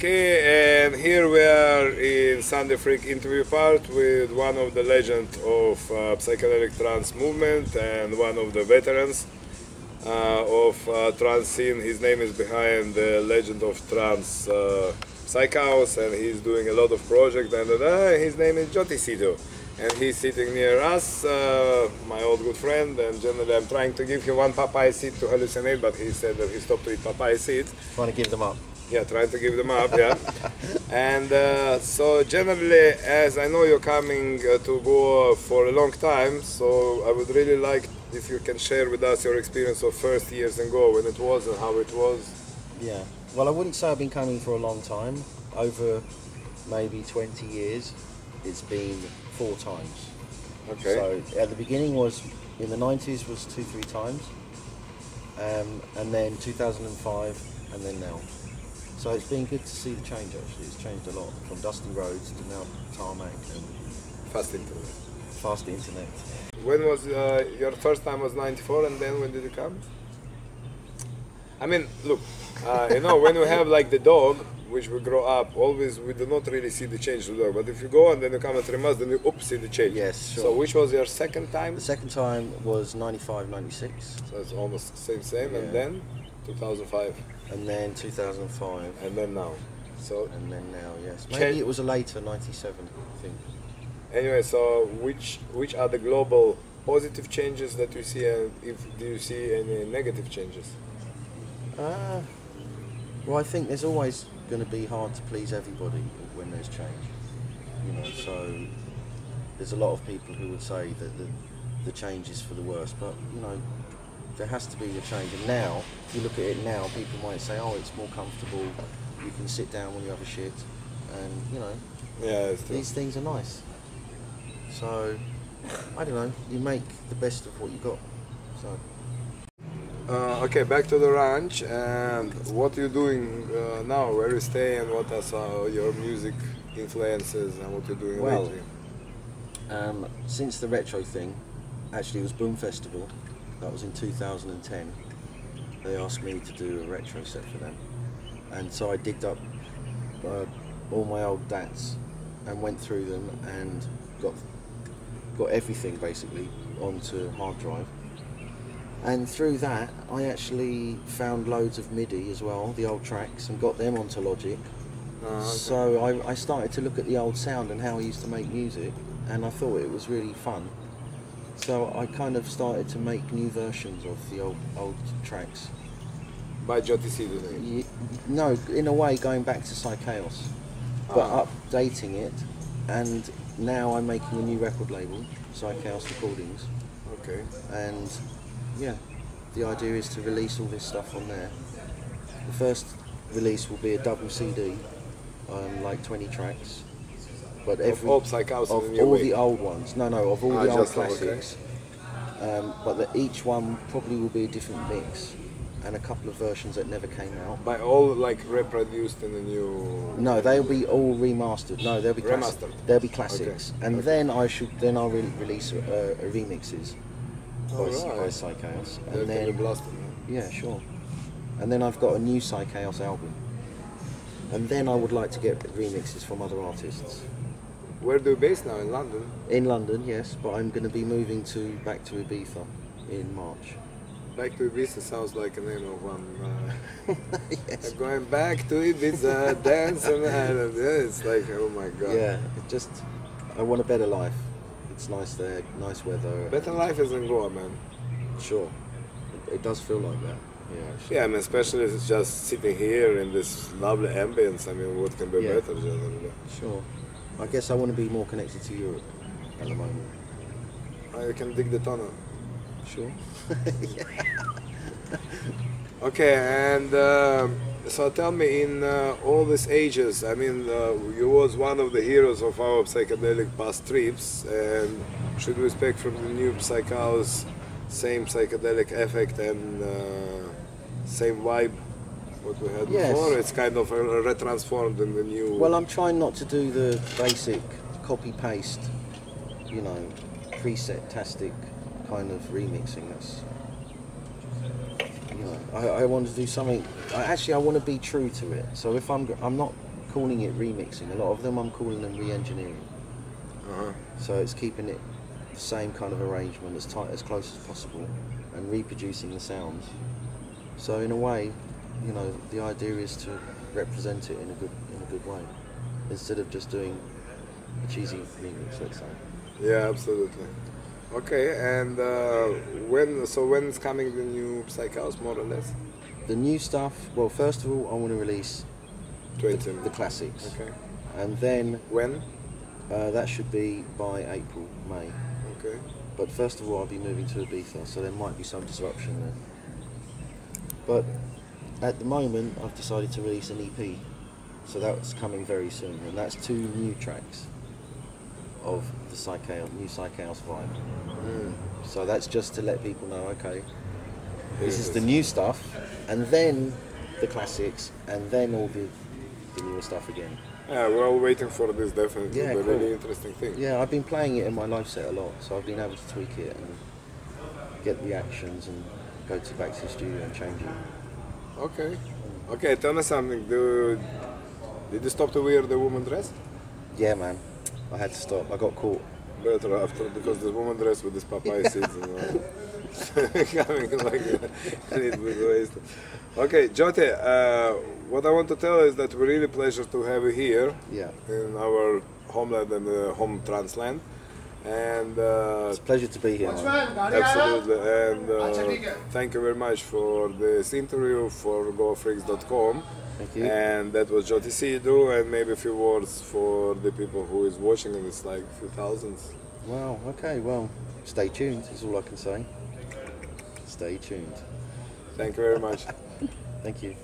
Okay, and here we are in Sunday Freak interview part with one of the legends of psychedelic trance movement and one of the veterans of trance scene. His name is behind the legend of trance, Psychaos, and he's doing a lot of projects. And his name is Joti Sidhu, and he's sitting near us, my old good friend. And generally, I'm trying to give him one papaya seed to hallucinate, but he said that he stopped to eat papaya seeds. Trying to give them up. Yeah, trying to give them up, yeah. And so generally, as I know you're coming to Goa for a long time, so I would really like if you can share with us your experience of first years in Goa, when it was and how it was. Yeah, well, I wouldn't say I've been coming for a long time. Over maybe 20 years, it's been 4 times. Okay. So at the beginning was, in the 90s was 2-3 times, and then 2005, and then now. So it's been good to see the change actually. It's changed a lot from dusty roads to now tarmac and Fast internet. fast internet. When was your first time was 94, and then when did you come? I mean, look, you know, when we have like the dog, which we grow up, always we do not really see the change to the dog. But if you go and then you come at 3 months, then you see the change. Yes, sure. So which was your second time? The second time was 95, 96. So it's almost same, Yeah. and then 2005. And then 2005. And then now. So And then now, yes. Maybe it was a later 97, I think. anyway, so which are the global positive changes that you see, and if do you see any negative changes? Well, I think there's always going to be hard to please everybody when there's change. You know, so there's a lot of people who would say that the change is for the worse, but you know, there has to be a change. And now, if you look at it now, people might say, oh, it's more comfortable, you can sit down when you have a shit, and you know, Yeah, it's true. these things are nice. So, I don't know, you make the best of what you got. So. Okay, back to the ranch, and what are you doing now? Where you stay, and what are your music influences, and what you're doing Well, lately? Since the retro thing, actually it was Boom Festival, that was in 2010. They asked me to do a retro set for them, and so I digged up all my old DATs and went through them and got everything basically onto hard drive. And through that, I actually found loads of MIDI as well, the old tracks, and got them onto Logic. Okay. So I started to look at the old sound and how I used to make music, and I thought it was really fun. So I kind of started to make new versions of the old tracks. By Joti Sidhu. No, in a way going back to Psychaos, but updating it, and now I'm making a new record label, Psychaos Recordings, Okay. and yeah, the idea is to release all this stuff on there. The first release will be a double CD, like 20 tracks, but every Of Psychaos of in the new all way. the old ones. No, of all the old just okay. classics. But each one probably will be a different mix, and a couple of versions that never came out. By all like reproduced in the new. No, they'll be all remastered. No, they'll be Remastered. They'll be classics, Okay. and then I'll release remixes by Alright. Psychaos, They're and gonna be then blasted. yeah, sure. And then I've got a new Psychaos album, and then I would like to get remixes from other artists. Where do you base now? In London? In London, yes, but I'm going to be moving back to Ibiza in March. Back to Ibiza sounds like a name of one. Yes. Going back to Ibiza, dance on the island. Yeah, it's like, oh my god. Yeah, I want a better life. It's nice there, nice weather. Better life is in Goa, man. Sure, it does feel like that. Yeah. Sure. Yeah, I mean, especially if it's just sitting here in this lovely ambience. I mean, what can be Yeah. better generally? Sure. I guess I want to be more connected to Europe at the moment. You can dig the tunnel. Sure. Okay, and so tell me, in all these ages, I mean, you was one of the heroes of our psychedelic past trips, and should we expect from the new Psychaos same psychedelic effect and same vibe what we had Yes. before? It's kind of retransformed in the new. Well, I'm trying not to do the basic copy-paste, you know, preset-tastic kind of remixing. That's, you know, I want to do something. I want to be true to it. So if I'm not calling it remixing. A lot of them I'm calling them re-engineering. So it's keeping it the same kind of arrangement, as tight, as close as possible, and reproducing the sounds. So in a way, you know, the idea is to represent it in a good way, instead of just doing a cheesy remix, let's say. Yeah, absolutely. Okay, and when is coming the new Psychaos, more or less? The new stuff, well, first of all, I want to release the classics. Okay. And then... When? That should be by April, May. Okay. But first of all, I'll be moving to Ibiza, so there might be some disruption there. But at the moment, I've decided to release an EP. So that's coming very soon, and that's 2 new tracks of the new Psychaos vibe. So that's just to let people know, okay, this is the new stuff, and then the classics, and then all the newer stuff again. Yeah, we're all waiting for this, definitely. Yeah, It's a cool. really interesting thing. Yeah, I've been playing it in my live set a lot, so I've been able to tweak it and get reactions and go back to the studio and change it. Okay. Okay, tell me something. Did you stop to wear the woman dress? Yeah, man. I had to stop. I got caught. Better after, because the woman dress with this papaya seeds and all. Coming like it was wasted. Okay, Joti, what I want to tell is that we're really pleasure to have you here in our homeland and home trance land. And it's a pleasure to be here, man. Absolutely, and thank you very much for this interview for GoaFreaks.com. Thank you. And that was Joti Sidhu, and maybe a few words for the people who is watching, and it's like a few thousands. Wow, okay, well, stay tuned is all I can say. Stay tuned. Thank you very much. Thank you.